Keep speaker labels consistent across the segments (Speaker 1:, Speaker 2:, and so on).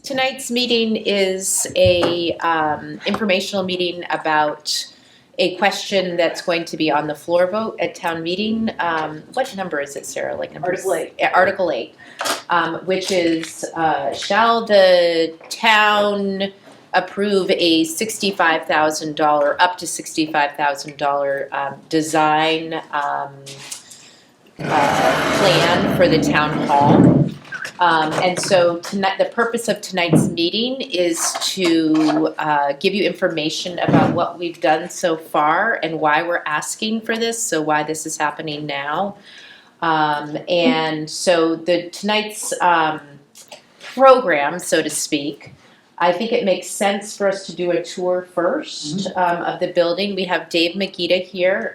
Speaker 1: Tonight's meeting is a informational meeting about a question that's going to be on the floor vote at town meeting. What number is it, Sarah? Like number
Speaker 2: Article 8.
Speaker 1: Article 8, which is shall the town approve a $65,000 up to $65,000 design plan for the town hall. And so tonight, the purpose of tonight's meeting is to give you information about what we've done so far and why we're asking for this, so why this is happening now. And so tonight's program, so to speak, I think it makes sense for us to do a tour first of the building. We have Dave Magida here.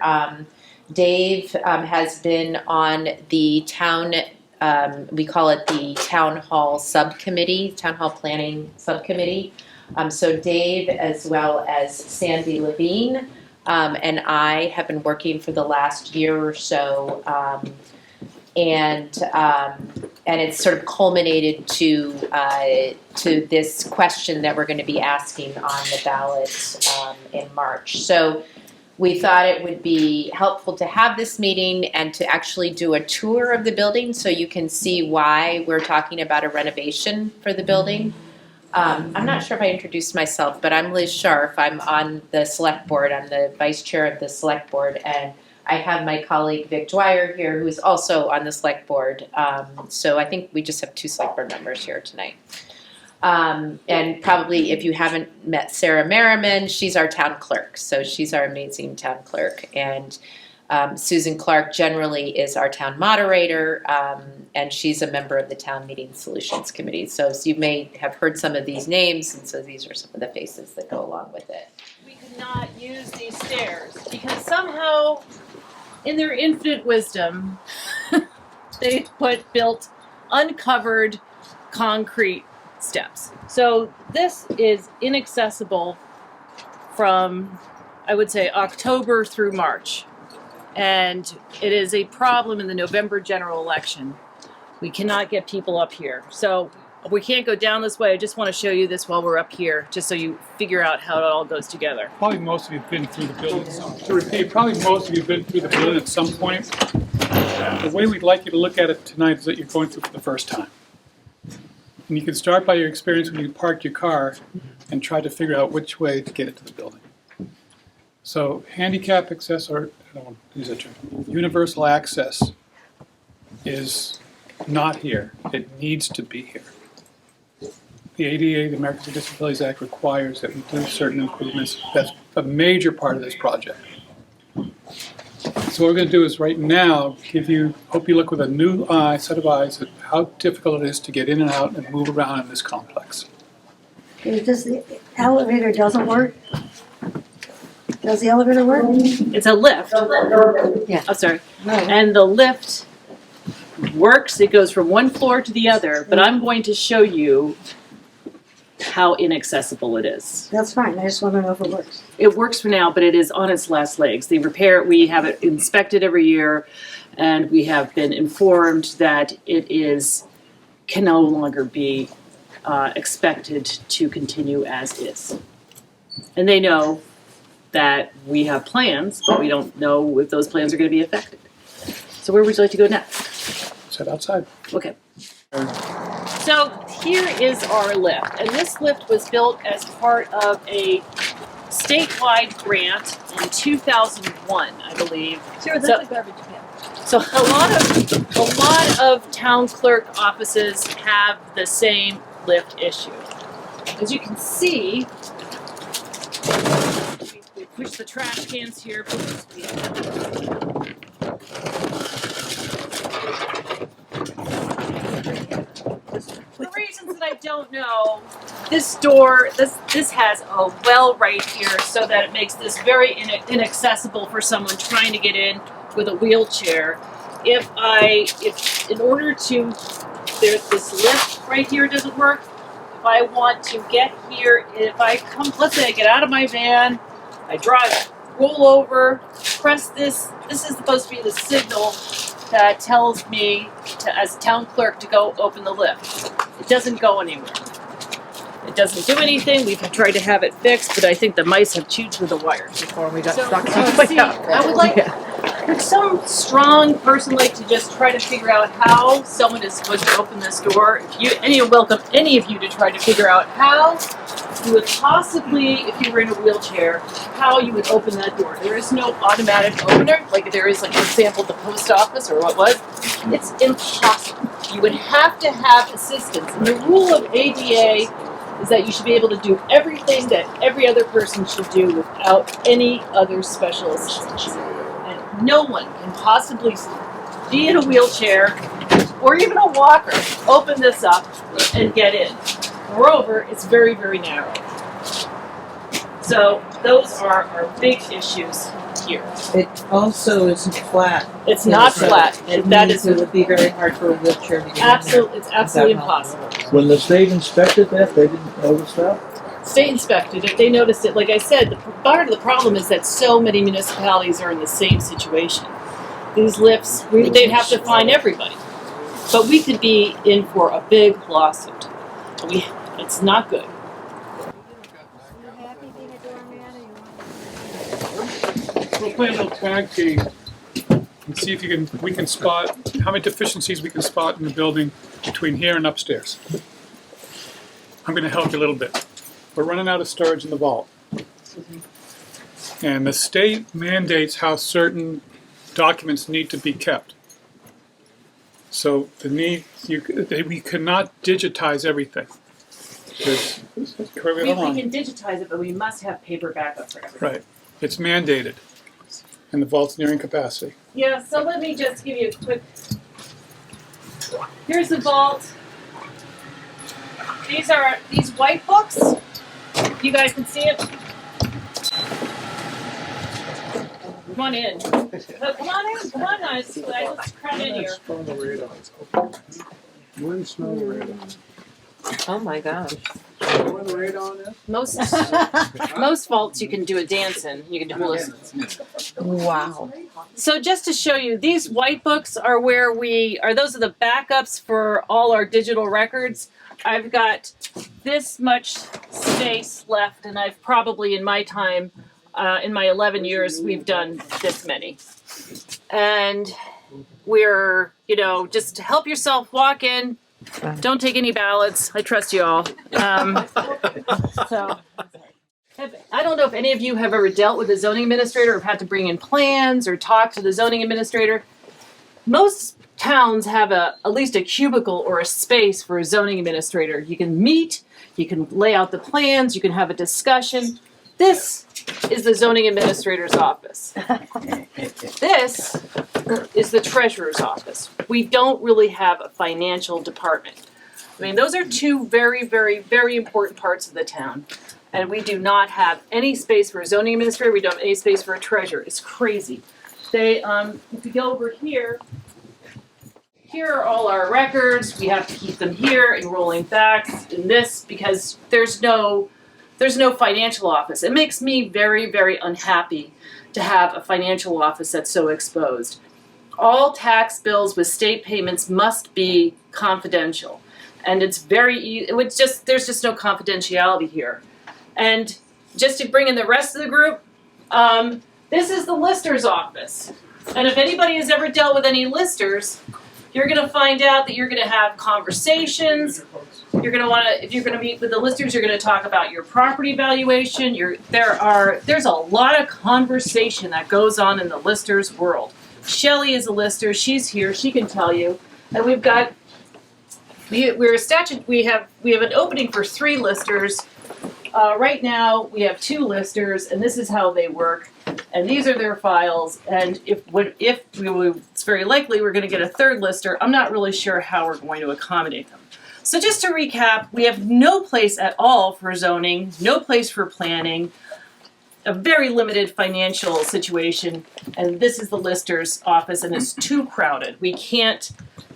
Speaker 1: Dave has been on the town, we call it the Town Hall Subcommittee, Town Hall Planning Subcommittee. So Dave, as well as Sandy Levine, and I have been working for the last year or so, and it's sort of culminated to this question that we're going to be asking on the ballot in March. So we thought it would be helpful to have this meeting and to actually do a tour of the building so you can see why we're talking about a renovation for the building. I'm not sure if I introduced myself, but I'm Liz Scharf. I'm on the select board. I'm the vice chair of the select board, and I have my colleague Vic Dwyer here, who is also on the select board. So I think we just have two select board members here tonight. And probably if you haven't met Sarah Merriman, she's our town clerk. So she's our amazing town clerk. And Susan Clark generally is our town moderator, and she's a member of the Town Meeting Solutions Committee. So you may have heard some of these names, and so these are some of the faces that go along with it.
Speaker 2: We could not use these stairs because somehow, in their infinite wisdom, they built uncovered concrete steps. So this is inaccessible from, I would say, October through March. And it is a problem in the November general election. We cannot get people up here. So we can't go down this way. I just want to show you this while we're up here, just so you figure out how it all goes together.
Speaker 3: Probably most of you have been through the building. To repeat, probably most of you have been through the building at some point. The way we'd like you to look at it tonight is that you're going through for the first time. And you can start by your experience when you parked your car and try to figure out which way to get it to the building. So handicap access, or I don't want to use that term, universal access is not here. It needs to be here. The ADA, the Americans with Disabilities Act, requires that we do certain improvements. That's a major part of this project. So what we're going to do is right now hope you look with a new set of eyes at how difficult it is to get in and out and move around in this complex.
Speaker 4: Does the elevator doesn't work? Does the elevator work?
Speaker 2: It's a lift.
Speaker 4: Yeah.
Speaker 2: Oh, sorry.
Speaker 4: No.
Speaker 2: And the lift works. It goes from one floor to the other, but I'm going to show you how inaccessible it is.
Speaker 4: That's fine. I just want to know if it works.
Speaker 2: It works for now, but it is on its last legs. They repair it. We have it inspected every year, and we have been informed that it can no longer be expected to continue as is. And they know that we have plans, but we don't know if those plans are going to be affected. So where would you like to go next?
Speaker 3: Sit outside.
Speaker 2: Okay. So here is our lift, and this lift was built as part of a statewide grant in 2001, I believe.
Speaker 5: Sure, that's a garbage can.
Speaker 2: So a lot of town clerk offices have the same lift issue. As you can see, we push the trash cans here because we for reasons that I don't know, this door, this has a well right here so that it makes this very inaccessible for someone trying to get in with a wheelchair. If in order to, this lift right here doesn't work. If I want to get here, if I come, let's say I get out of my van, I drive, roll over, press this. This is supposed to be the signal that tells me, as town clerk, to go open the lift. It doesn't go anywhere. It doesn't do anything. We've tried to have it fixed, but I think the mice have chewed through the wires before we got stuck. See, I would like, would some strong person like to just try to figure out how someone is supposed to open this door? If you, welcome any of you to try to figure out how you would possibly, if you were in a wheelchair, how you would open that door. There is no automatic opener, like there is, like, for example, the post office or what was. It's impossible. You would have to have assistance. And the rule of ADA is that you should be able to do everything that every other person should do without any other special assistance. And no one can possibly be in a wheelchair or even a walker, open this up and get in. Moreover, it's very, very narrow. So those are our big issues here.
Speaker 6: It also isn't flat.
Speaker 2: It's not
Speaker 6: So
Speaker 2: flat.
Speaker 6: It
Speaker 2: That
Speaker 6: means
Speaker 2: is
Speaker 6: it would be very hard for a wheelchair to get in there.
Speaker 2: absolutely, it's absolutely
Speaker 6: Is that
Speaker 2: impossible.
Speaker 7: When the state inspected that, they didn't notice that?
Speaker 2: State inspected it. They noticed it. Like I said, part of the problem is that so many municipalities are in the same situation. These lifts, they'd have to fine everybody. But we could be in for a big lawsuit. It's not good.
Speaker 3: We'll play a little tag game and see if we can spot how many deficiencies we can spot in the building between here and upstairs. I'm going to help you a little bit. We're running out of storage in the vault. And the state mandates how certain documents need to be kept. So we cannot digitize everything. Correct me if I'm wrong.
Speaker 2: We can digitize it, but we must have paper backup for everything.
Speaker 3: Right. It's mandated. And the vault's nearing capacity.
Speaker 2: Yeah, so let me just give you a quick. Here's the vault. These are these white books. You guys can see it. Come on in. Come on in. Come on, guys. Let's cram in here.
Speaker 7: When snow the radon?
Speaker 6: Oh my gosh.
Speaker 7: When the radon is?
Speaker 2: Most vaults you can do a dance in. You can do
Speaker 6: Wow.
Speaker 2: So just to show you, these white books are where those are the backups for all our digital records. I've got this much space left, and I've probably in my time, in my 11 years, we've done this many. And we're, just help yourself, walk in, don't take any ballots. I trust you all. I don't know if any of you have ever dealt with a zoning administrator or have had to bring in plans or talk to the zoning administrator. Most towns have at least a cubicle or a space for a zoning administrator. You can meet, you can lay out the plans, you can have a discussion. This is the zoning administrator's office. This is the treasurer's office. We don't really have a financial department. I mean, those are two very, very, very important parts of the town. And we do not have any space for a zoning administrator. We don't have any space for a treasurer. It's crazy. If you go over here, here are all our records. We have to keep them here and rolling backs in this because there's no financial office. It makes me very, very unhappy to have a financial office that's so exposed. All tax bills with state payments must be confidential. And it's very there's just no confidentiality here. And just to bring in the rest of the group, this is the lister's office. And if anybody has ever dealt with any listers, you're going to find out that you're going to have conversations. You're going to if you're going to meet with the listers, you're going to talk about your property valuation. There's a lot of conversation that goes on in the listers world. Shelley is a lister. She's here. She can tell you. And we have an opening for 3 listers. Right now we have 2 listers, and this is how they work. And these are their files. And it's very likely we're going to get a 3rd lister. I'm not really sure how we're going to accommodate them. So just to recap, we have no place at all for zoning, no place for planning, a very limited financial situation, and this is the lister's office, and it's too crowded. You can't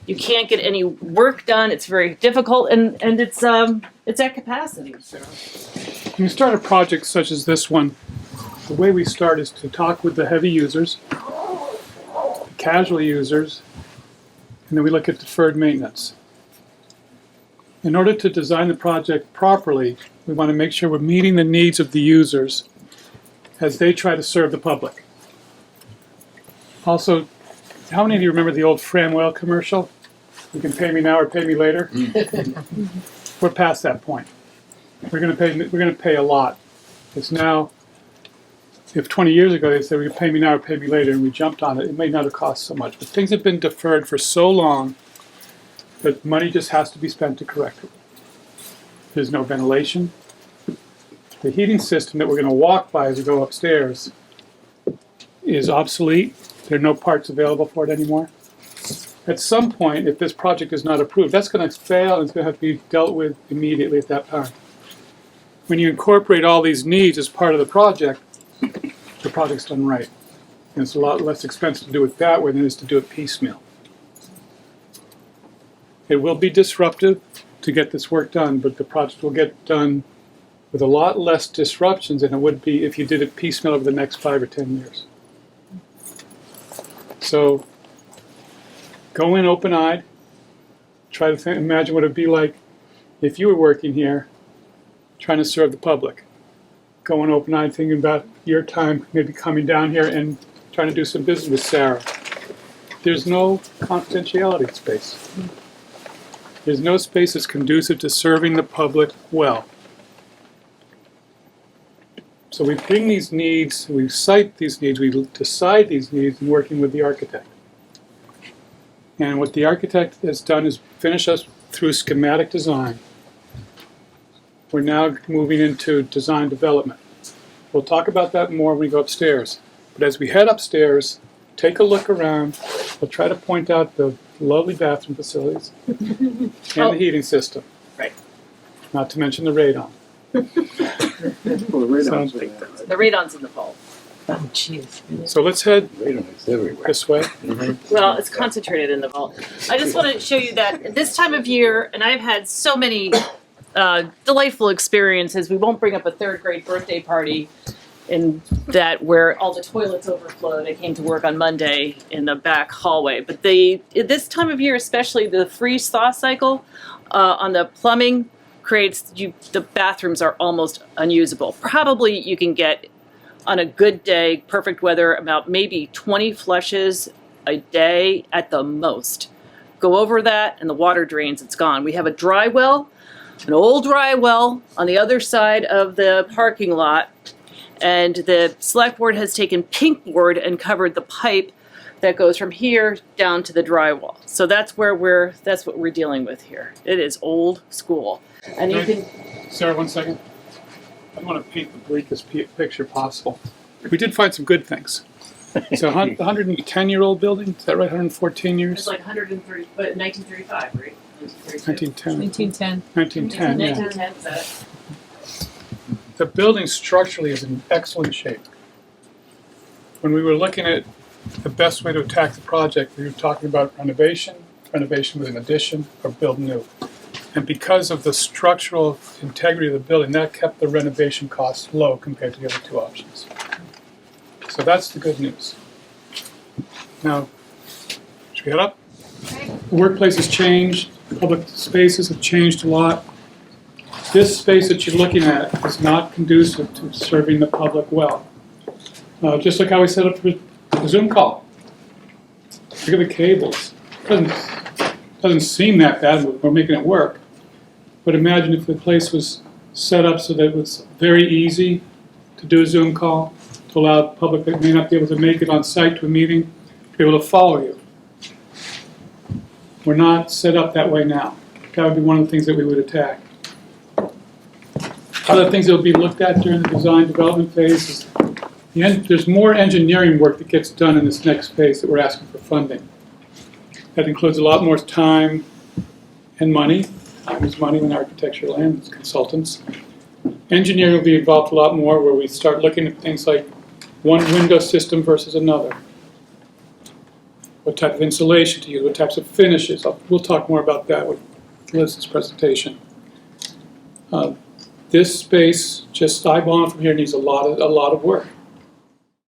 Speaker 2: get any work done. It's very difficult, and it's at capacity.
Speaker 3: When you start a project such as this one, the way we start is to talk with the heavy users, the casual users, and then we look at deferred maintenance. in order to design the project properly, we want to make sure we're meeting the needs of the users as they try to serve the public. Also, how many of you remember the old Framwell commercial? You can pay me now or pay me later. We're past that point. We're going to pay a lot. It's now, if 20 years ago they said, "Well, pay me now or pay me later," and we jumped on it, it may not have cost so much. But things have been deferred for so long that money just has to be spent to correct it. There's no ventilation. The heating system that we're going to walk by as we go upstairs is obsolete. There are no parts available for it anymore. At some point, if this project is not approved, that's going to fail and it's going to have to be dealt with immediately at that time. When you incorporate all these needs as part of the project's done right. And it's a lot less expensive to do it that way than it is to do it piecemeal. It will be disruptive to get this work done, but the project will get done with a lot less disruptions than it would be if you did it piecemeal over the next 5 or 10 years. So go in open-eyed, try to imagine what it would be like if you were working here trying to serve the public. Go in open-eyed, thinking about your time maybe coming down here and trying to do some business with Sarah. There's no confidentiality space. There's no space that's conducive to serving the public well. So we bring these needs, we cite these needs, we decide these needs in working with the architect. And what the architect has done is finish us through schematic design. We're now moving into design development. We'll talk about that more when we go upstairs. But as we head upstairs, take a look around. We'll try to point out the lovely bathroom facilities and the heating system.
Speaker 2: Right.
Speaker 3: Not to mention the radon.
Speaker 7: Well, the radon's in there.
Speaker 2: The radon's in the vault.
Speaker 6: Oh, jeez.
Speaker 3: So let's head
Speaker 7: Radon is everywhere.
Speaker 3: this way.
Speaker 2: Well, it's concentrated in the vault. I just want to show you that this time of year, and I've had so many delightful experiences. We won't bring up a third grade birthday party in that where all the toilets overflowed. I came to work on Monday in the back hallway. But this time of year, especially the freeze-thaw cycle on the plumbing creates, the bathrooms are almost unusable. Probably you can get, on a good day, perfect weather, about maybe 20 flushes a day at the most. Go over that and the water drains, it's gone. We have a dry well, an old dry well on the other side of the parking lot, and the select board has taken pink board and covered the pipe that goes from here down to the dry well. So that's what we're dealing with here. It is old school. And you can,
Speaker 3: Sarah, 1 second. I want to paint the bleakest picture possible. We did find some good things. It's a 110-year-old building. Is that right? 114 years?
Speaker 2: it's like 130, but 1935, right?
Speaker 3: 1910.
Speaker 5: 1910.
Speaker 3: 1910, yeah.
Speaker 2: 1910, is that it?
Speaker 3: The building structurally is in excellent shape. When we were looking at the best way to attack the project, we were talking about renovation with an addition, or build new. And because of the structural integrity of the building, that kept the renovation costs low compared to the other two options. So that's the good news. Now, should we head up? The workplace has changed, public spaces have changed a lot. This space that you're looking at is not conducive to serving the public well. Just like how we set up for the Zoom call. Look at the cables. Doesn't seem that bad, we're making it work. But imagine if the place was set up so that it was very easy to do a Zoom call, to allow the public that may not be able to make it on site to a meeting to be able to follow you. We're not set up that way now. That would be one of the things that we would attack. Other things that will be looked at during the design development phase is there's more engineering work that gets done in this next phase that we're asking for funding. That includes a lot more time and money. Time is money in architecture land, it's consultants. Engineering will be involved a lot more, where we start looking at things like one window system versus another. What type of insulation to use, what types of finishes. We'll talk more about that with Liz's presentation. This space, just eyeballing from here, needs a lot of work.